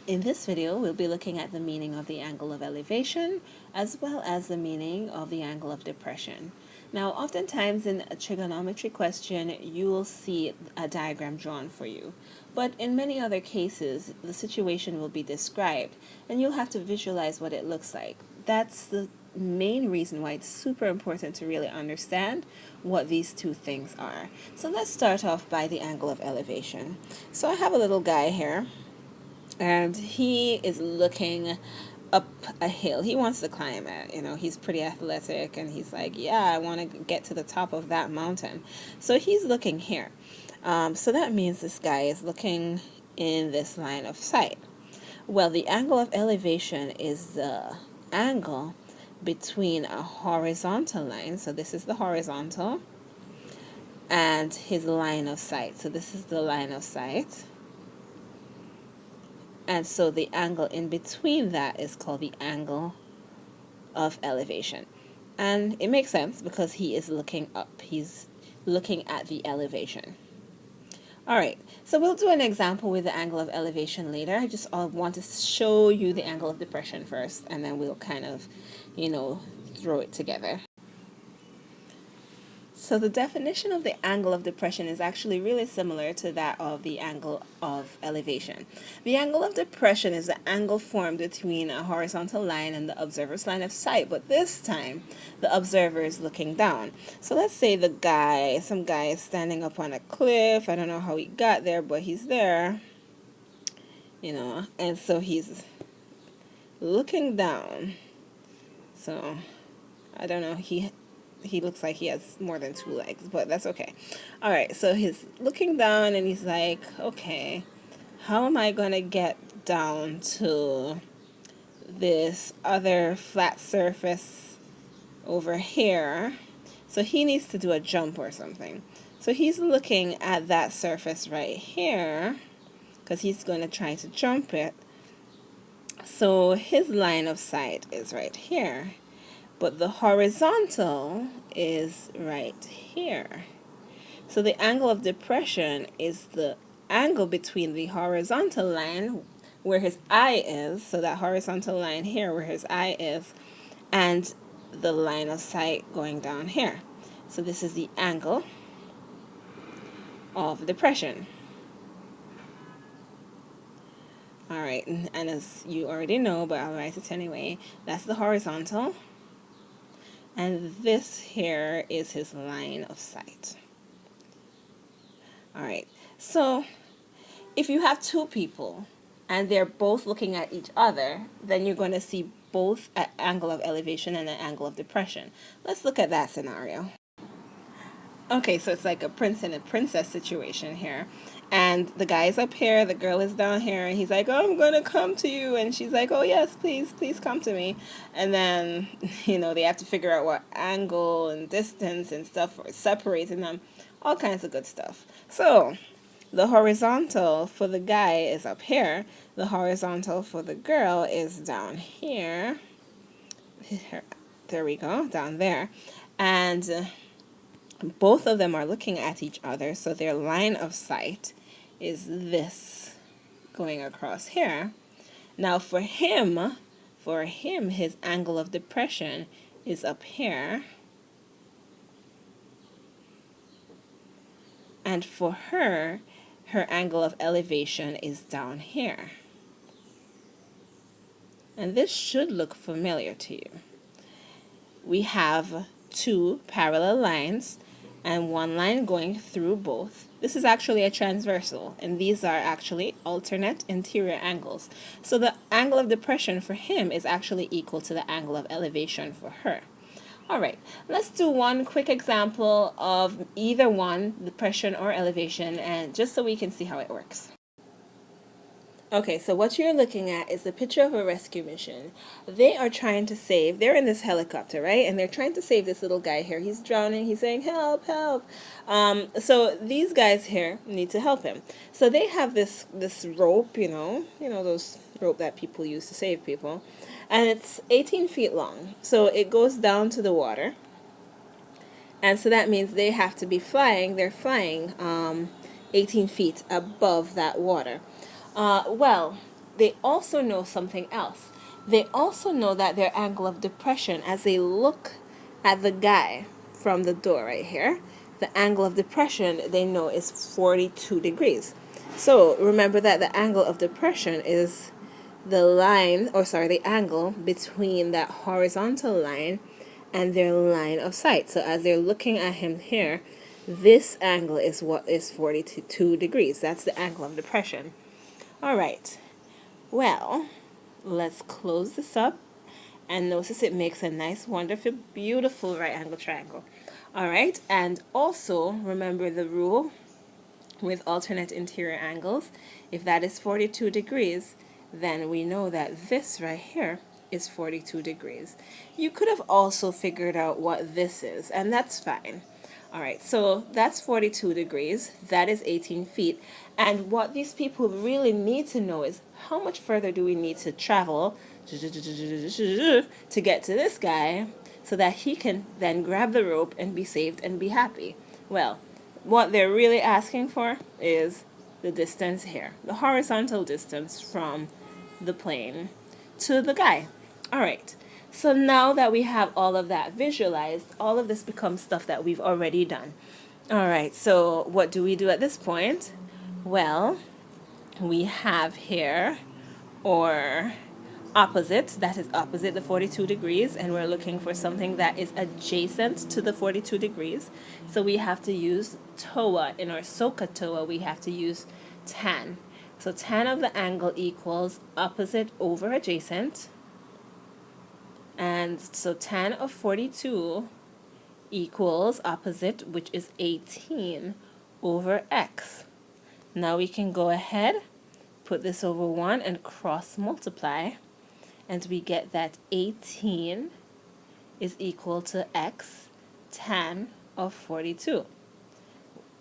In this video, we'll be looking at the meaning of the angle of elevation as well as the meaning of the angle of depression. Now, oftentimes in a trigonometry question, you will see a diagram drawn for you. But in many other cases, the situation will be described and you'll have to visualize what it looks like. That's the main reason why it's super important to really understand what these two things are. So let's start off by the angle of elevation. So I have a little guy here, and he is looking up a hill. He wants to climb it. He's pretty athletic, and he's like, yeah, I want to get to the top of that mountain. So he's looking here. So that means this guy is looking in this line of sight. Well, the angle of elevation is the angle between a horizontal line, so this is the horizontal, and his line of sight. So this is the line of sight. And so the angle in between that is called the angle of elevation. And it makes sense because he is looking up. He's looking at the elevation. All right, so we'll do an example with the angle of elevation later. I just want to show you the angle of depression first, and then we'll kind of, throw it together. So the definition of the angle of depression is actually really similar to that of the angle of elevation. The angle of depression is the angle formed between a horizontal line and the observer's line of sight, but this time the observer is looking down. So let's say some guy is standing up on a cliff. I don't know how he got there, but he's there, and so he's looking down. So I don't know, he looks like he has more than two legs, but that's okay. All right, so he's looking down and he's like, okay, how am I going to get down to this other flat surface over here? So he needs to do a jump or something. So he's looking at that surface right here because he's going to try to jump it. So his line of sight is right here, but the horizontal is right here. So the angle of depression is the angle between the horizontal line where his eye is, so that horizontal line here where his eye is, and the line of sight going down here. So this is the angle of depression. All right, and as you already know, but I'll write it anyway, that's the horizontal. And this here is his line of sight. All right, so if you have two people and they're both looking at each other, then you're going to see both an angle of elevation and an angle of depression. Let's look at that scenario. Okay, so it's like a prince and a princess situation here. And the guy's up here, the girl is down here, and he's like, oh, I'm going to come to you. And she's like, oh, yes, please come to me. And then, they have to figure out what angle and distance and stuff are separating them, all kinds of good stuff. So the horizontal for the guy is up here. The horizontal for the girl is down here. There we go, down there. And both of them are looking at each other, so their line of sight is this going across here. Now for him, his angle of depression is up here. And for her, her angle of elevation is down here. And this should look familiar to you. We have two parallel lines and one line going through both. This is actually a transversal, and these are actually alternate interior angles. So the angle of depression for him is actually equal to the angle of elevation for her. All right, let's do one quick example of either one, depression or elevation, and just so we can see how it works. Okay, so what you're looking at is the picture of a rescue mission. They're in this helicopter, right? And they're trying to save this little guy here. He's drowning. He's saying, help, help. So these guys here need to help him. So they have this rope, those rope that people use to save people. And it's 18 feet long. So it goes down to the water. And so that means they have to be flying. They're flying 18 feet above that water. Well, they also know something else. They also know that their angle of depression, as they look at the guy from the door right here, the angle of depression they know is 42 degrees. So remember that the angle of depression is the line, or sorry, the angle between that horizontal line and their line of sight. So as they're looking at him here, this angle is what is 42 degrees. That's the angle of depression. All right. Well, let's close this up and notice it makes a nice, wonderful, beautiful right angle triangle. All right. And also remember the rule with alternate interior angles. If that is 42 degrees, then we know that this right here is 42 degrees. You could have also figured out what this is, and that's fine. All right, so that's 42 degrees. That is 18 feet. And what these people really need to know is how much further do we need to travel to get to this guy so that he can then grab the rope and be saved and be happy. Well, what they're really asking for is the distance here, the horizontal distance from the plane to the guy. All right. So now that we have all of that visualized, all of this becomes stuff that we've already done. All right. So what do we do at this point? Well, we have here or opposite, that is opposite the 42 degrees, and we're looking for something that is adjacent to the 42 degrees. So we have to use TOA. In our SOHCAHTOA, we have to use tan. So tan of the angle equals opposite over adjacent. And so tan of 42 equals opposite, which is 18 over x. Now we can go ahead, put this over 1 and cross multiply. And we get that 18 is equal to x tan of 42.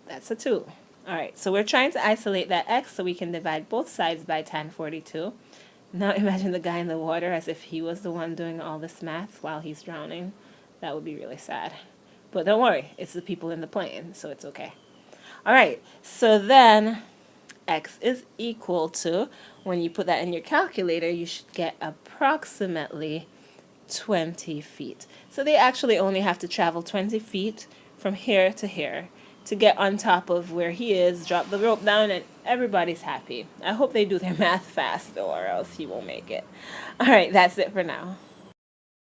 That's a 2. All right, so we're trying to isolate that x so we can divide both sides by tan 42. Now imagine the guy in the water as if he was the one doing all this math while he's drowning. That would be really sad. But don't worry, it's the people in the plane, so it's okay. All right, so then x is equal to, when you put that in your calculator, you should get approximately 20 feet. So they actually only have to travel 20 feet from here to here to get on top of where he is, drop the rope down, and everybody's happy. I hope they do their math fast, or else he won't make it. All right, that's it for now.